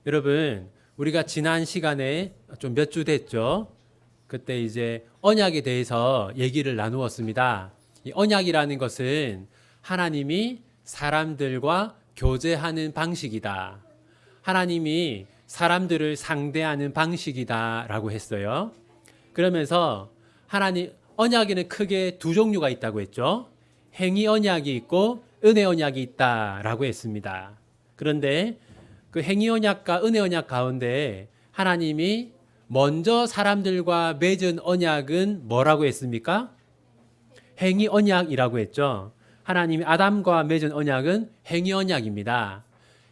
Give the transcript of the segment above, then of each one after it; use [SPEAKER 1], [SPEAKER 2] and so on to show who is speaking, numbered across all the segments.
[SPEAKER 1] 여러분, 우리가 지난 시간에 좀 몇 주 됐죠? 그때 이제 언약에 대해서 얘기를 나누었습니다. 이 언약이라는 것은 하나님이 사람들과 교제하는 방식이다. 하나님이 사람들을 상대하는 방식이다라고 했어요. 그러면서 하나님 언약에는 크게 두 종류가 있다고 했죠. 행위 언약이 있고 은혜 언약이 있다라고 했습니다. 그런데 그 행위 언약과 은혜 언약 가운데 하나님이 먼저 사람들과 맺은 언약은 뭐라고 했습니까? 행위 언약이라고 했죠. 하나님이 아담과 맺은 언약은 행위 언약입니다.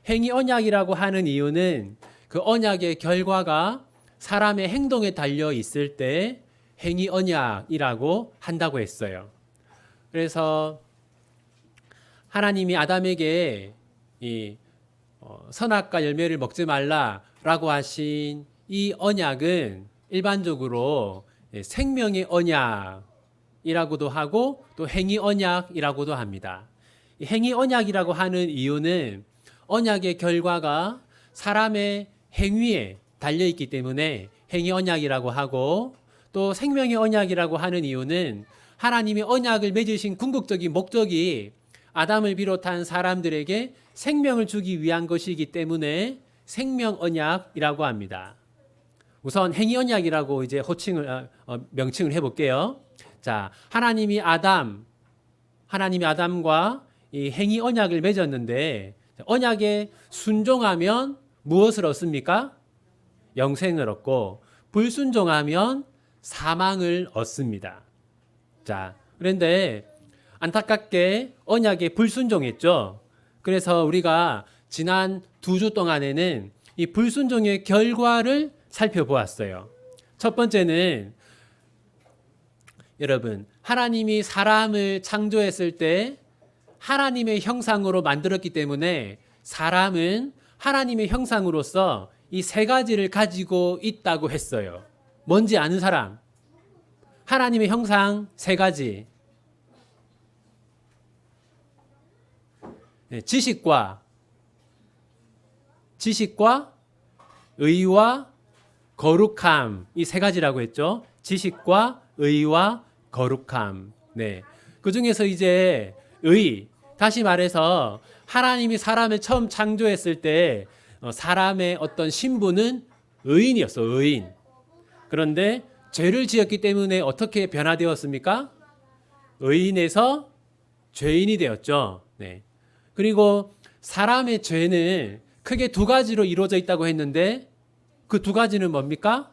[SPEAKER 1] 행위 언약이라고 하는 이유는 그 언약의 결과가 사람의 행동에 달려 있을 때 행위 언약이라고 한다고 했어요. 그래서 하나님이 아담에게 이 선악과 열매를 먹지 말라라고 하신 이 언약은 일반적으로 생명의 언약이라고도 하고 또 행위 언약이라고도 합니다. 이 행위 언약이라고 하는 이유는 언약의 결과가 사람의 행위에 달려있기 때문에 행위 언약이라고 하고, 또 생명의 언약이라고 하는 이유는 하나님의 언약을 맺으신 궁극적인 목적이 아담을 비롯한 사람들에게 생명을 주기 위한 것이기 때문에 생명 언약이라고 합니다. 우선 행위 언약이라고 이제 명칭을 해볼게요. 자, 하나님이 아담과 이 행위 언약을 맺었는데, 언약에 순종하면 무엇을 얻습니까? 영생을 얻고, 불순종하면 사망을 얻습니다. 자, 그런데 안타깝게 언약에 불순종했죠. 그래서 우리가 지난 2주 동안에는 이 불순종의 결과를 살펴보았어요. 첫 번째는 여러분, 하나님이 사람을 창조했을 때 하나님의 형상으로 만들었기 때문에 사람은 하나님의 형상으로서 이 세 가지를 가지고 있다고 했어요. 뭔지 아는 사람? 하나님의 형상 세 가지. 지식과 의와 거룩함, 이 세 가지라고 했죠. 지식과 의와 거룩함. 네. 그 중에서 이제 다시 말해서 하나님이 사람을 처음 창조했을 때 사람의 어떤 신분은 의인이었어, 의인. 그런데 죄를 지었기 때문에 어떻게 변화되었습니까? 의인에서 죄인이 되었죠. 네. 그리고 사람의 죄는 크게 두 가지로 이루어져 있다고 했는데 그 두 가지는 뭡니까?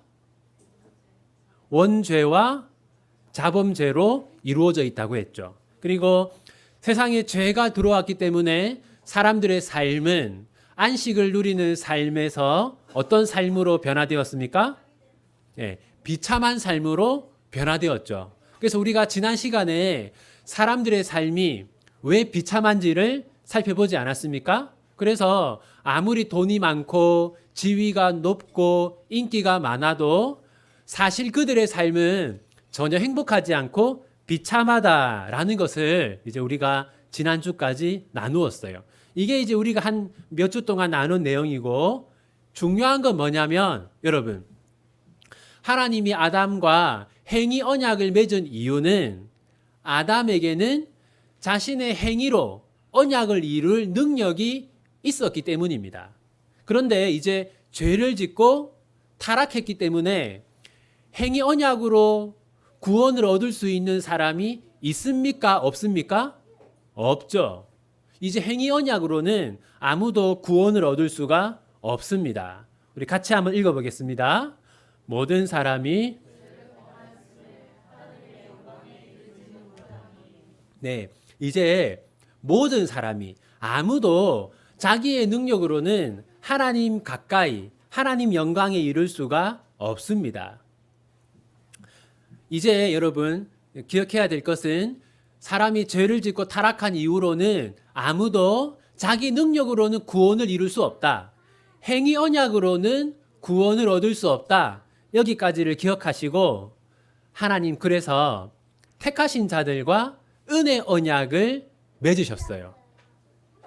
[SPEAKER 1] 원죄와 자범죄로 이루어져 있다고 했죠. 그리고 세상에 죄가 들어왔기 때문에 사람들의 삶은 안식을 누리는 삶에서 어떤 삶으로 변화되었습니까? 예, 비참한 삶으로 변화되었죠. 그래서 우리가 지난 시간에 사람들의 삶이 왜 비참한지를 살펴보지 않았습니까? 그래서 아무리 돈이 많고 지위가 높고 인기가 많아도 사실 그들의 삶은 전혀 행복하지 않고 비참하다라는 것을 이제 우리가 지난주까지 나누었어요. 이게 이제 우리가 한 몇 주 동안 나눈 내용이고, 중요한 건 뭐냐면 여러분, 하나님이 아담과 행위 언약을 맺은 이유는 아담에게는 자신의 행위로 언약을 이룰 능력이 있었기 때문입니다. 그런데 이제 죄를 짓고 타락했기 때문에 행위 언약으로 구원을 얻을 수 있는 사람이 있습니까? 없습니까? 없죠. 이제 행위 언약으로는 아무도 구원을 얻을 수가 없습니다. 우리 같이 한번 읽어보겠습니다. 모든 사람이 이제 모든 사람이 아무도 자기의 능력으로는 하나님 가까이, 하나님 영광에 이를 수가 없습니다. 이제 여러분 기억해야 될 것은 사람이 죄를 짓고 타락한 이후로는 아무도 자기 능력으로는 구원을 이룰 수 없다. 행위 언약으로는 구원을 얻을 수 없다. 여기까지를 기억하시고, 하나님 그래서 택하신 자들과 은혜 언약을 맺으셨어요.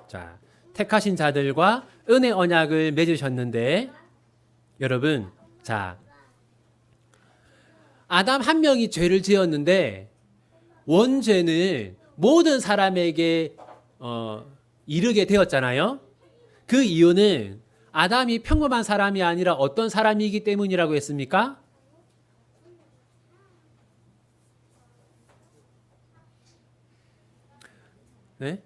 [SPEAKER 1] 자, 택하신 자들과 은혜 언약을 맺으셨는데 여러분, 자, 아담 한 명이 죄를 지었는데 원죄는 모든 사람에게 이르게 되었잖아요. 그 이유는 아담이 평범한 사람이 아니라 어떤 사람이기 때문이라고 했습니까? 네?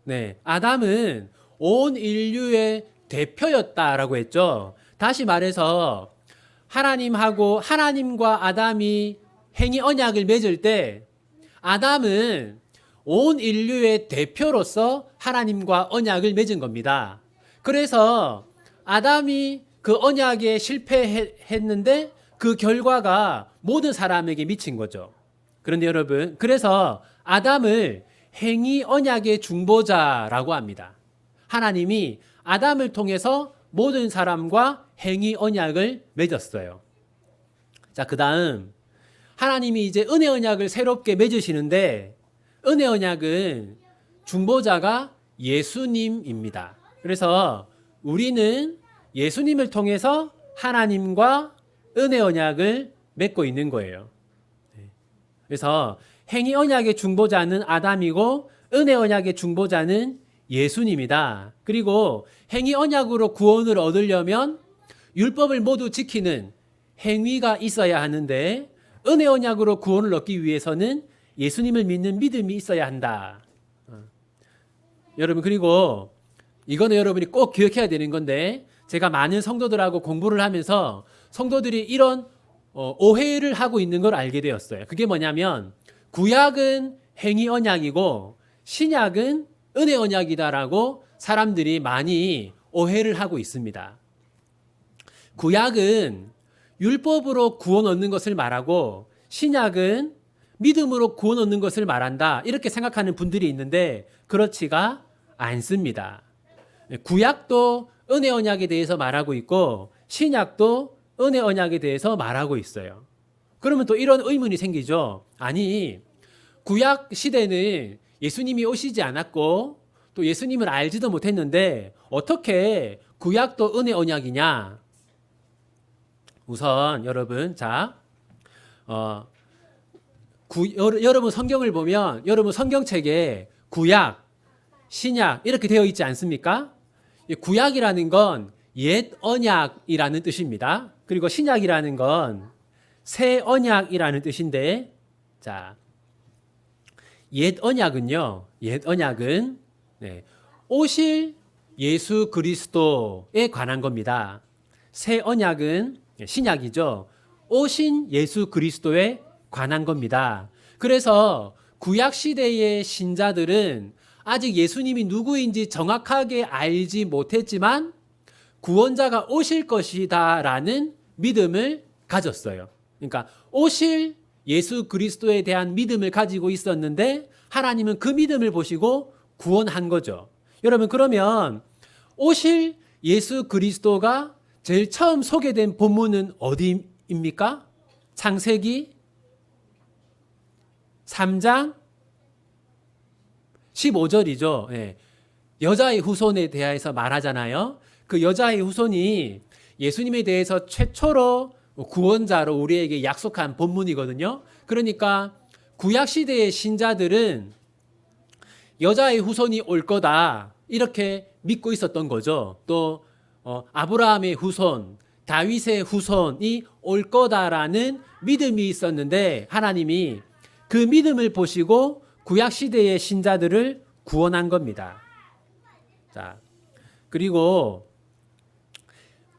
[SPEAKER 1] 네. 아담은 온 인류의 대표였다라고 했죠. 다시 말해서 하나님과 아담이 행위 언약을 맺을 때 아담은 온 인류의 대표로서 하나님과 언약을 맺은 겁니다. 그래서 아담이 그 언약에 실패했는데 그 결과가 모든 사람에게 미친 거죠. 그런데 여러분, 그래서 아담을 행위 언약의 중보자라고 합니다. 하나님이 아담을 통해서 모든 사람과 행위 언약을 맺었어요. 자, 그 다음 하나님이 이제 은혜 언약을 새롭게 맺으시는데 은혜 언약은 중보자가 예수님입니다. 그래서 우리는 예수님을 통해서 하나님과 은혜 언약을 맺고 있는 거예요. 그래서 행위 언약의 중보자는 아담이고 은혜 언약의 중보자는 예수님이다. 그리고 행위 언약으로 구원을 얻으려면 율법을 모두 지키는 행위가 있어야 하는데 은혜 언약으로 구원을 얻기 위해서는 예수님을 믿는 믿음이 있어야 한다. 여러분, 그리고 이거는 여러분이 꼭 기억해야 되는 건데 제가 많은 성도들하고 공부를 하면서 성도들이 이런 오해를 하고 있는 걸 알게 되었어요. 그게 뭐냐면 구약은 행위 언약이고 신약은 은혜 언약이다라고 사람들이 많이 오해를 하고 있습니다. 구약은 율법으로 구원 얻는 것을 말하고 신약은 믿음으로 구원 얻는 것을 말한다. 이렇게 생각하는 분들이 있는데 그렇지가 않습니다. 구약도 은혜 언약에 대해서 말하고 있고 신약도 은혜 언약에 대해서 말하고 있어요. 그러면 또 이런 의문이 생기죠. 아니, 구약 시대는 예수님이 오시지 않았고 또 예수님을 알지도 못했는데 어떻게 구약도 은혜 언약이냐? 우선 여러분, 자, 여러분 성경을 보면 여러분 성경책에 구약, 신약 이렇게 되어 있지 않습니까? 구약이라는 건 옛 언약이라는 뜻입니다. 그리고 신약이라는 건 새 언약이라는 뜻인데, 자, 옛 언약은요, 옛 언약은 오실 예수 그리스도에 관한 겁니다. 새 언약은 신약이죠. 오신 예수 그리스도에 관한 겁니다. 그래서 구약 시대의 신자들은 아직 예수님이 누구인지 정확하게 알지 못했지만 구원자가 오실 것이다라는 믿음을 가졌어요. 그러니까 오실 예수 그리스도에 대한 믿음을 가지고 있었는데 하나님은 그 믿음을 보시고 구원한 거죠. 여러분, 그러면 오실 예수 그리스도가 제일 처음 소개된 본문은 어디입니까? 창세기 3장 15절이죠. 예. 여자의 후손에 대해서 말하잖아요. 그 여자의 후손이 예수님에 대해서 최초로 구원자로 우리에게 약속한 본문이거든요. 그러니까 구약 시대의 신자들은 여자의 후손이 올 거다 이렇게 믿고 있었던 거죠. 또 아브라함의 후손, 다윗의 후손이 올 거다라는 믿음이 있었는데 하나님이 그 믿음을 보시고 구약 시대의 신자들을 구원한 겁니다. 자, 그리고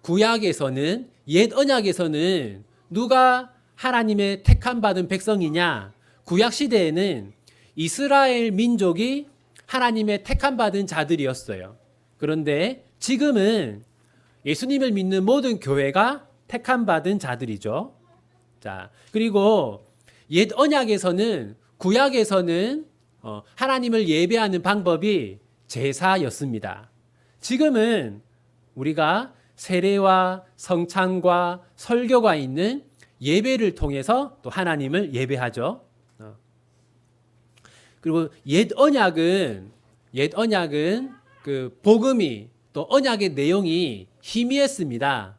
[SPEAKER 1] 구약에서는 옛 언약에서는 누가 하나님의 택함 받은 백성이냐? 구약 시대에는 이스라엘 민족이 하나님의 택함 받은 자들이었어요. 그런데 지금은 예수님을 믿는 모든 교회가 택함 받은 자들이죠. 자, 그리고 옛 언약에서는 구약에서는 하나님을 예배하는 방법이 제사였습니다. 지금은 우리가 세례와 성찬과 설교가 있는 예배를 통해서 또 하나님을 예배하죠. 그리고 옛 언약은 그 복음이 또 언약의 내용이 희미했습니다.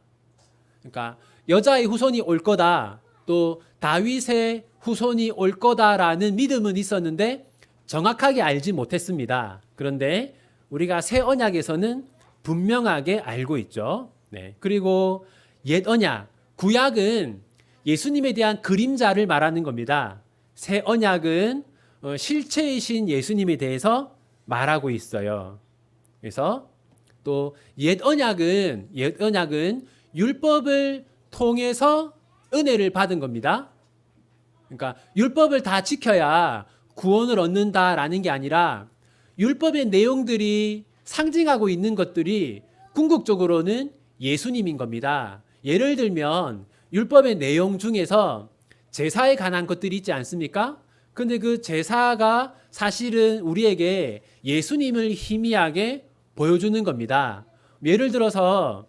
[SPEAKER 1] 그러니까 여자의 후손이 올 거다, 또 다윗의 후손이 올 거다라는 믿음은 있었는데 정확하게 알지 못했습니다. 그런데 우리가 새 언약에서는 분명하게 알고 있죠. 네. 그리고 옛 언약, 구약은 예수님에 대한 그림자를 말하는 겁니다. 새 언약은 실체이신 예수님에 대해서 말하고 있어요. 그래서 또 옛 언약은 율법을 통해서 은혜를 받은 겁니다. 그러니까 율법을 다 지켜야 구원을 얻는다라는 게 아니라 율법의 내용들이 상징하고 있는 것들이 궁극적으로는 예수님인 겁니다. 예를 들면 율법의 내용 중에서 제사에 관한 것들이 있지 않습니까? 근데 그 제사가 사실은 우리에게 예수님을 희미하게 보여주는 겁니다. 예를 들어서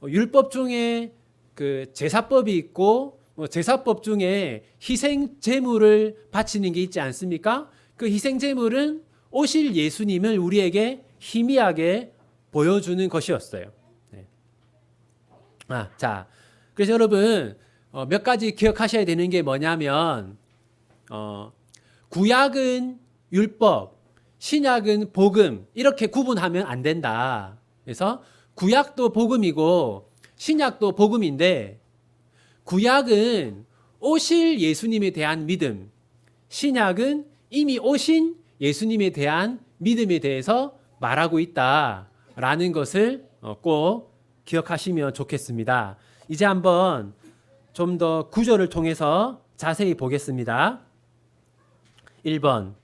[SPEAKER 1] 율법 중에 그 제사법이 있고 제사법 중에 희생 제물을 바치는 게 있지 않습니까? 그 희생 제물은 오실 예수님을 우리에게 희미하게 보여주는 것이었어요. 네. 자, 그래서 여러분 몇 가지 기억하셔야 되는 게 뭐냐면 구약은 율법, 신약은 복음, 이렇게 구분하면 안 된다. 그래서 구약도 복음이고 신약도 복음인데 구약은 오실 예수님에 대한 믿음, 신약은 이미 오신 예수님에 대한 믿음에 대해서 말하고 있다라는 것을 꼭 기억하시면 좋겠습니다. 이제 한번 좀 더 구절을 통해서 자세히 보겠습니다. 1번,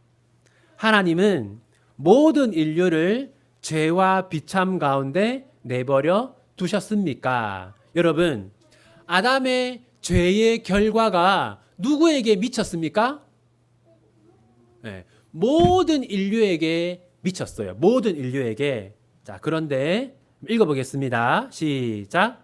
[SPEAKER 1] 하나님은 모든 인류를 죄와 비참 가운데 내버려 두셨습니까? 여러분, 아담의 죄의 결과가 누구에게 미쳤습니까? 네, 모든 인류에게 미쳤어요. 모든 인류에게. 자, 그런데 읽어보겠습니다. 시작.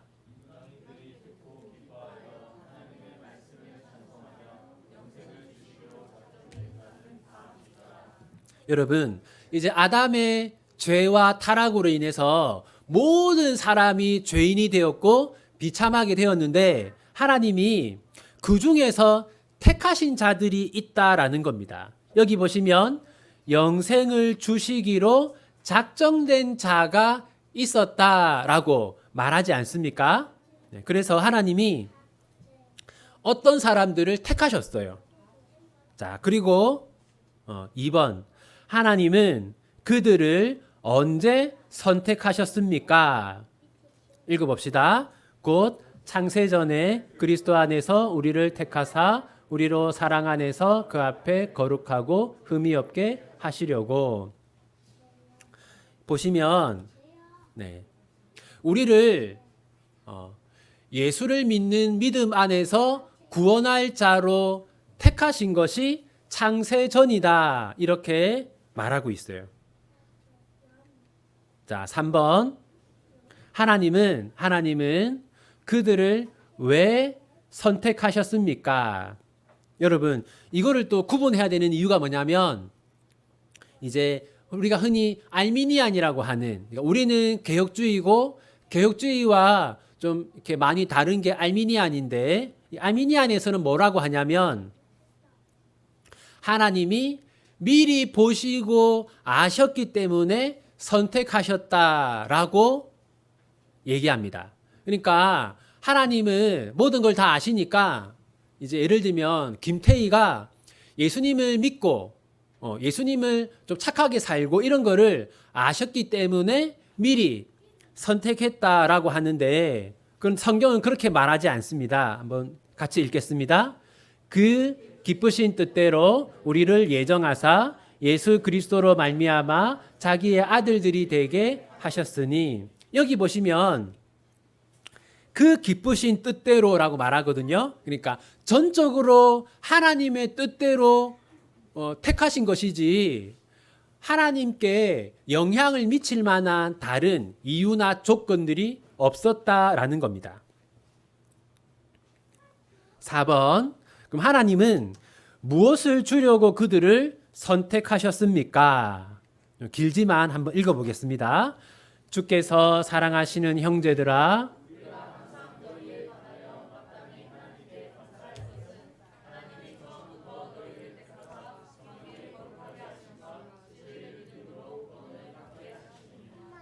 [SPEAKER 1] 여러분, 이제 아담의 죄와 타락으로 인해서 모든 사람이 죄인이 되었고 비참하게 되었는데 하나님이 그 중에서 택하신 자들이 있다라는 겁니다. 여기 보시면 영생을 주시기로 작정된 자가 있었다라고 말하지 않습니까? 네, 그래서 하나님이 어떤 사람들을 택하셨어요. 자, 그리고 2번, 하나님은 그들을 언제 선택하셨습니까? 읽어봅시다. 곧 창세전에 그리스도 안에서 우리를 택하사 우리로 사랑 안에서 그 앞에 거룩하고 흠이 없게 하시려고. 보시면 네, 우리를 예수를 믿는 믿음 안에서 구원할 자로 택하신 것이 창세전이다, 이렇게 말하고 있어요. 자, 3번, 하나님은 그들을 왜 선택하셨습니까? 여러분, 이거를 또 구분해야 되는 이유가 뭐냐면 이제 우리가 흔히 알미니안이라고 하는, 그러니까 우리는 개혁주의고 개혁주의와 좀 이렇게 많이 다른 게 알미니안인데, 이 알미니안에서는 뭐라고 하냐면 하나님이 미리 보시고 아셨기 때문에 선택하셨다라고 얘기합니다. 그러니까 하나님은 모든 걸 다 아시니까 이제 예를 들면 김태희가 예수님을 믿고 예수님을 좀 착하게 살고 이런 거를 아셨기 때문에 미리 선택했다라고 하는데, 그건 성경은 그렇게 말하지 않습니다. 한번 같이 읽겠습니다. 그 기쁘신 뜻대로 우리를 예정하사 예수 그리스도로 말미암아 자기의 아들들이 되게 하셨으니, 여기 보시면 그 기쁘신 뜻대로라고 말하거든요. 그러니까 전적으로 하나님의 뜻대로 택하신 것이지 하나님께 영향을 미칠 만한 다른 이유나 조건들이 없었다라는 겁니다. 4번, 그럼 하나님은 무엇을 주려고 그들을 선택하셨습니까? 길지만 한번 읽어보겠습니다. 주께서 사랑하시는 형제들아,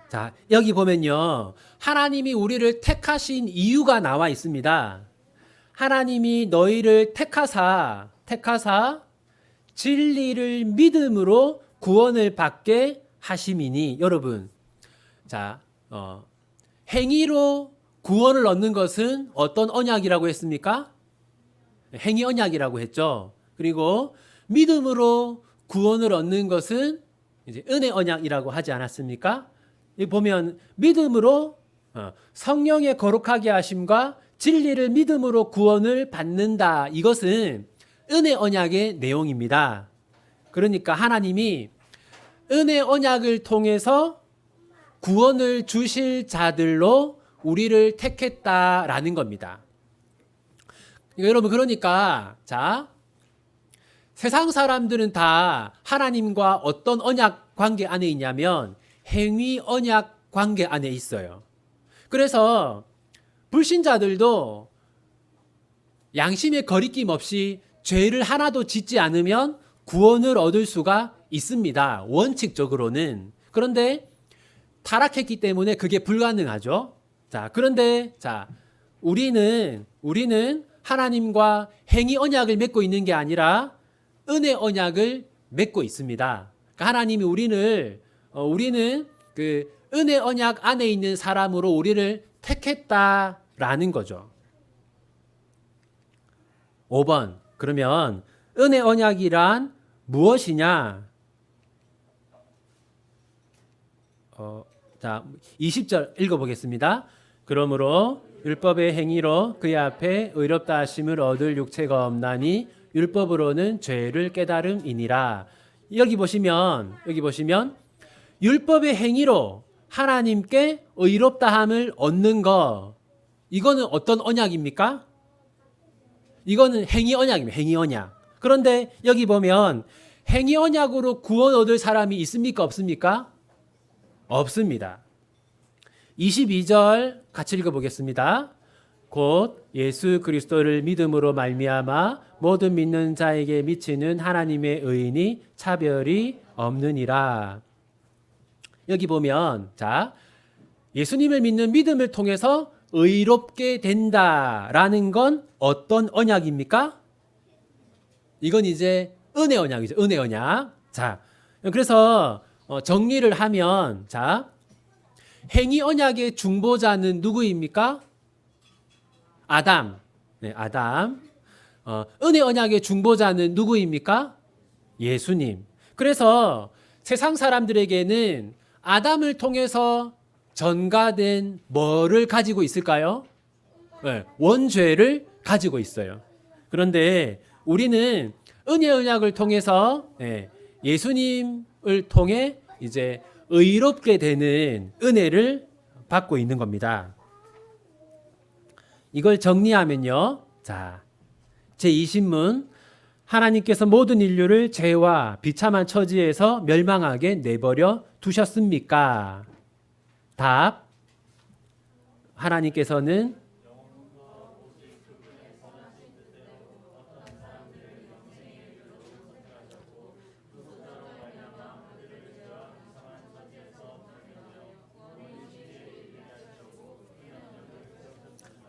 [SPEAKER 1] 자, 여기 보면요, 하나님이 우리를 택하신 이유가 나와 있습니다. 하나님이 너희를 택하사 진리를 믿음으로 구원을 받게 하심이니. 여러분, 자, 행위로 구원을 얻는 것은 어떤 언약이라고 했습니까? 행위 언약이라고 했죠. 그리고 믿음으로 구원을 얻는 것은 이제 은혜 언약이라고 하지 않았습니까? 여기 보면 믿음으로 성령의 거룩하게 하심과 진리를 믿음으로 구원을 받는다. 이것은 은혜 언약의 내용입니다. 그러니까 하나님이 은혜 언약을 통해서 구원을 주실 자들로 우리를 택했다라는 겁니다. 여러분, 그러니까 자, 세상 사람들은 다 하나님과 어떤 언약 관계 안에 있냐면 행위 언약 관계 안에 있어요. 그래서 불신자들도 양심의 거리낌 없이 죄를 하나도 짓지 않으면 구원을 얻을 수가 있습니다. 원칙적으로는. 그런데 타락했기 때문에 그게 불가능하죠. 자, 그런데 자, 우리는 하나님과 행위 언약을 맺고 있는 게 아니라 은혜 언약을 맺고 있습니다. 그러니까 하나님이 우리는 그 은혜 언약 안에 있는 사람으로 우리를 택했다라는 거죠. 5번. 그러면 은혜 언약이란 무엇이냐? 자, 20절 읽어보겠습니다. 그러므로 율법의 행위로 그의 앞에 의롭다 하심을 얻을 육체가 없나니 율법으로는 죄를 깨달음이니라. 여기 보시면 율법의 행위로 하나님께 의롭다함을 얻는 거, 이거는 어떤 언약입니까? 이거는 행위 언약입니다. 행위 언약. 그런데 여기 보면 행위 언약으로 구원 얻을 사람이 있습니까? 없습니까? 없습니다. 22절 같이 읽어보겠습니다. 곧 예수 그리스도를 믿음으로 말미암아 모든 믿는 자에게 미치는 하나님의 의인이 차별이 없느니라. 여기 보면 자, 예수님을 믿는 믿음을 통해서 의롭게 된다라는 건 어떤 언약입니까? 이건 이제 은혜 언약이죠. 은혜 언약. 자, 그래서 정리를 하면 자, 행위 언약의 중보자는 누구입니까? 아담. 네, 아담. 은혜 언약의 중보자는 누구입니까? 예수님. 그래서 세상 사람들에게는 아담을 통해서 전가된 뭐를 가지고 있을까요? 네, 원죄를 가지고 있어요. 그런데 우리는 은혜 언약을 통해서 예수님을 통해 이제 의롭게 되는 은혜를 받고 있는 겁니다. 이걸 정리하면요. 자, 제20문. 하나님께서 모든 인류를 죄와 비참한 처지에서 멸망하게 내버려 두셨습니까? 답. 하나님께서는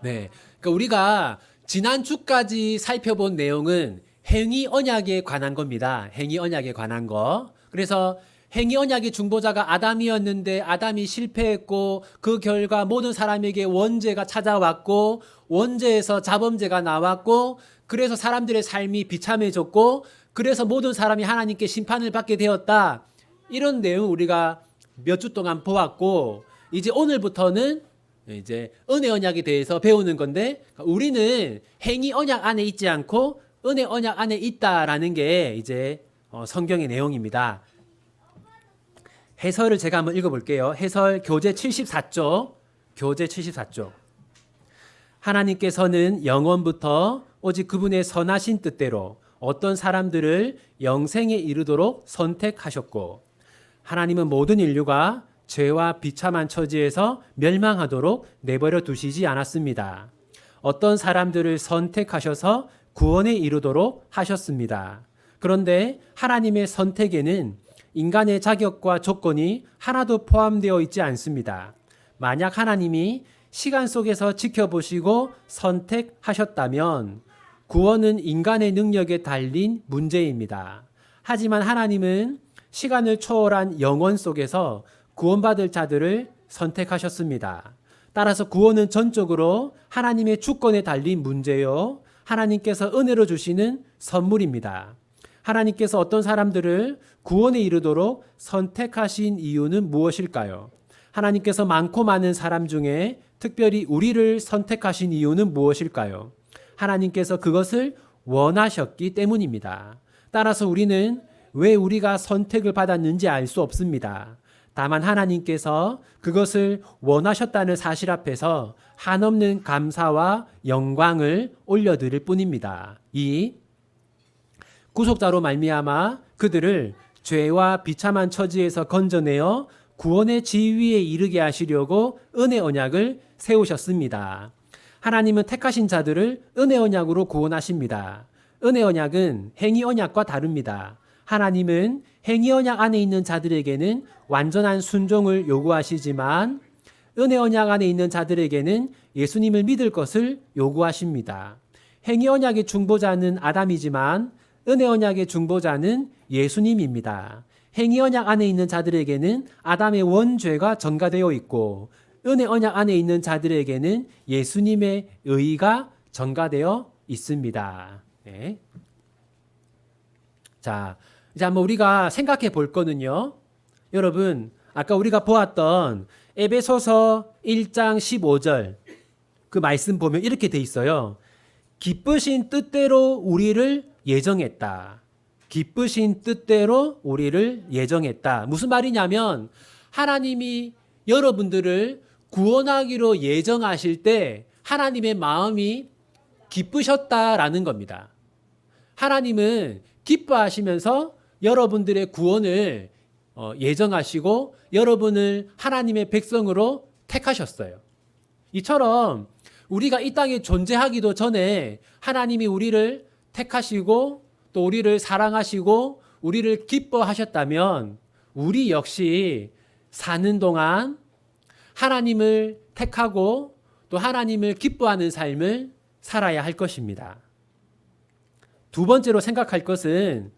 [SPEAKER 1] 네. 그러니까 우리가 지난주까지 살펴본 내용은 행위 언약에 관한 겁니다. 행위 언약에 관한 거. 그래서 행위 언약의 중보자가 아담이었는데 아담이 실패했고 그 결과 모든 사람에게 원죄가 찾아왔고 원죄에서 자범죄가 나왔고 그래서 사람들의 삶이 비참해졌고 그래서 모든 사람이 하나님께 심판을 받게 되었다. 이런 내용 우리가 몇 주 동안 보았고 이제 오늘부터는 이제 은혜 언약에 대해서 배우는 건데 우리는 행위 언약 안에 있지 않고 은혜 언약 안에 있다라는 게 이제 성경의 내용입니다. 해설을 제가 한번 읽어볼게요. 해설 교재 74쪽. 교재 74쪽. 하나님께서는 영원부터 오직 그분의 선하신 뜻대로 어떤 사람들을 영생에 이르도록 선택하셨고 하나님은 모든 인류가 죄와 비참한 처지에서 멸망하도록 내버려 두시지 않았습니다. 어떤 사람들을 선택하셔서 구원에 이르도록 하셨습니다. 그런데 하나님의 선택에는 인간의 자격과 조건이 하나도 포함되어 있지 않습니다. 만약 하나님이 시간 속에서 지켜보시고 선택하셨다면 구원은 인간의 능력에 달린 문제입니다. 하지만 하나님은 시간을 초월한 영원 속에서 구원받을 자들을 선택하셨습니다. 따라서 구원은 전적으로 하나님의 주권에 달린 문제요. 하나님께서 은혜로 주시는 선물입니다. 하나님께서 어떤 사람들을 구원에 이르도록 선택하신 이유는 무엇일까요? 하나님께서 많고 많은 사람 중에 특별히 우리를 선택하신 이유는 무엇일까요? 하나님께서 그것을 원하셨기 때문입니다. 따라서 우리는 왜 우리가 선택을 받았는지 알 수 없습니다. 다만 하나님께서 그것을 원하셨다는 사실 앞에서 한없는 감사와 영광을 올려드릴 뿐입니다. 이 구속자로 말미암아 그들을 죄와 비참한 처지에서 건져내어 구원의 지위에 이르게 하시려고 은혜 언약을 세우셨습니다. 하나님은 택하신 자들을 은혜 언약으로 구원하십니다. 은혜 언약은 행위 언약과 다릅니다. 하나님은 행위 언약 안에 있는 자들에게는 완전한 순종을 요구하시지만 은혜 언약 안에 있는 자들에게는 예수님을 믿을 것을 요구하십니다. 행위 언약의 중보자는 아담이지만 은혜 언약의 중보자는 예수님입니다. 행위 언약 안에 있는 자들에게는 아담의 원죄가 전가되어 있고 은혜 언약 안에 있는 자들에게는 예수님의 의가 전가되어 있습니다. 네. 자, 이제 한번 우리가 생각해 볼 거는요. 여러분, 아까 우리가 보았던 에베소서 1장 15절 그 말씀 보면 이렇게 돼 있어요. 기쁘신 뜻대로 우리를 예정했다. 기쁘신 뜻대로 우리를 예정했다. 무슨 말이냐면 하나님이 여러분들을 구원하기로 예정하실 때 하나님의 마음이 기쁘셨다라는 겁니다. 하나님은 기뻐하시면서 여러분들의 구원을 예정하시고 여러분을 하나님의 백성으로 택하셨어요. 이처럼 우리가 이 땅에 존재하기도 전에 하나님이 우리를 택하시고 또 우리를 사랑하시고 우리를 기뻐하셨다면 우리 역시 사는 동안 하나님을 택하고 또 하나님을 기뻐하는 삶을 살아야 할 것입니다. 두 번째로 생각할 것은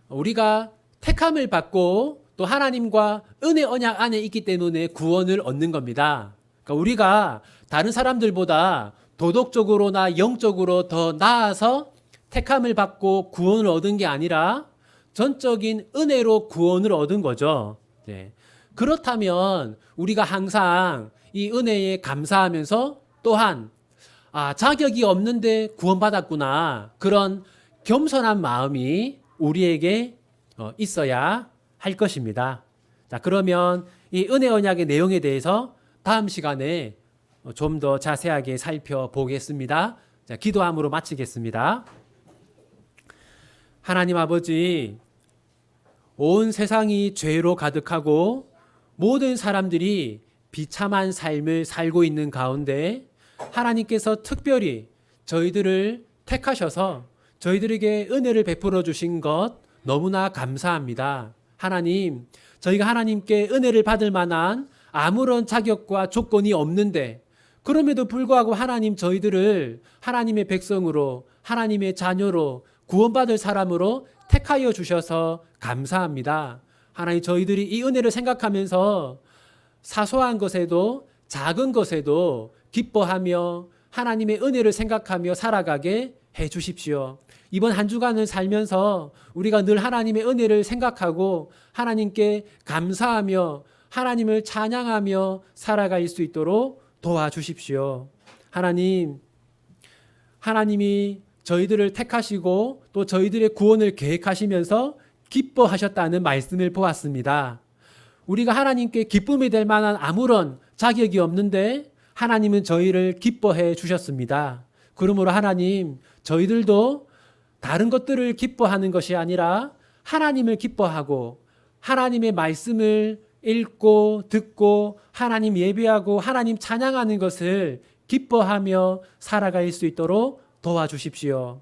[SPEAKER 1] 우리가 택함을 받고 또 하나님과 은혜 언약 안에 있기 때문에 구원을 얻는 겁니다. 그러니까 우리가 다른 사람들보다 도덕적으로나 영적으로 더 나아서 택함을 받고 구원을 얻은 게 아니라 전적인 은혜로 구원을 얻은 거죠. 네. 그렇다면 우리가 항상 이 은혜에 감사하면서 또한 자격이 없는데 구원받았구나. 그런 겸손한 마음이 우리에게 있어야 할 것입니다. 자, 그러면 이 은혜 언약의 내용에 대해서 다음 시간에 좀 더 자세하게 살펴보겠습니다. 자, 기도함으로 마치겠습니다. 하나님 아버지, 온 세상이 죄로 가득하고 모든 사람들이 비참한 삶을 살고 있는 가운데 하나님께서 특별히 저희들을 택하셔서 저희들에게 은혜를 베풀어 주신 것 너무나 감사합니다. 하나님, 저희가 하나님께 은혜를 받을 만한 아무런 자격과 조건이 없는데 그럼에도 불구하고 하나님 저희들을 하나님의 백성으로 하나님의 자녀로 구원받을 사람으로 택하여 주셔서 감사합니다. 하나님 저희들이 이 은혜를 생각하면서 사소한 것에도 작은 것에도 기뻐하며 하나님의 은혜를 생각하며 살아가게 해 주십시오. 이번 한 주간을 살면서 우리가 늘 하나님의 은혜를 생각하고 하나님께 감사하며 하나님을 찬양하며 살아갈 수 있도록 도와주십시오. 하나님이 저희들을 택하시고 또 저희들의 구원을 계획하시면서 기뻐하셨다는 말씀을 보았습니다. 우리가 하나님께 기쁨이 될 만한 아무런 자격이 없는데 하나님은 저희를 기뻐해 주셨습니다. 그러므로 하나님, 저희들도 다른 것들을 기뻐하는 것이 아니라 하나님을 기뻐하고 하나님의 말씀을 읽고 듣고 하나님 예배하고 하나님 찬양하는 것을 기뻐하며 살아갈 수 있도록 도와주십시오.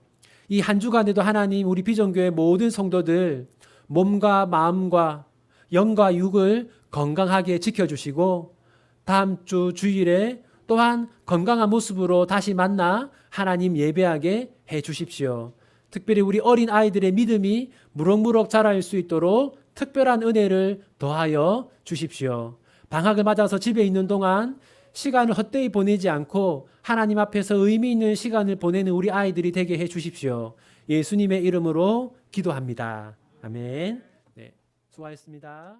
[SPEAKER 1] 이 한 주간에도 하나님 우리 비전교회 모든 성도들 몸과 마음과 영과 육을 건강하게 지켜주시고 다음 주 주일에 또한 건강한 모습으로 다시 만나 하나님 예배하게 해 주십시오. 특별히 우리 어린 아이들의 믿음이 무럭무럭 자랄 수 있도록 특별한 은혜를 더하여 주십시오. 방학을 맞아서 집에 있는 동안 시간을 헛되이 보내지 않고 하나님 앞에서 의미 있는 시간을 보내는 우리 아이들이 되게 해 주십시오. 예수님의 이름으로 기도합니다. 아멘. 네, 수고하셨습니다.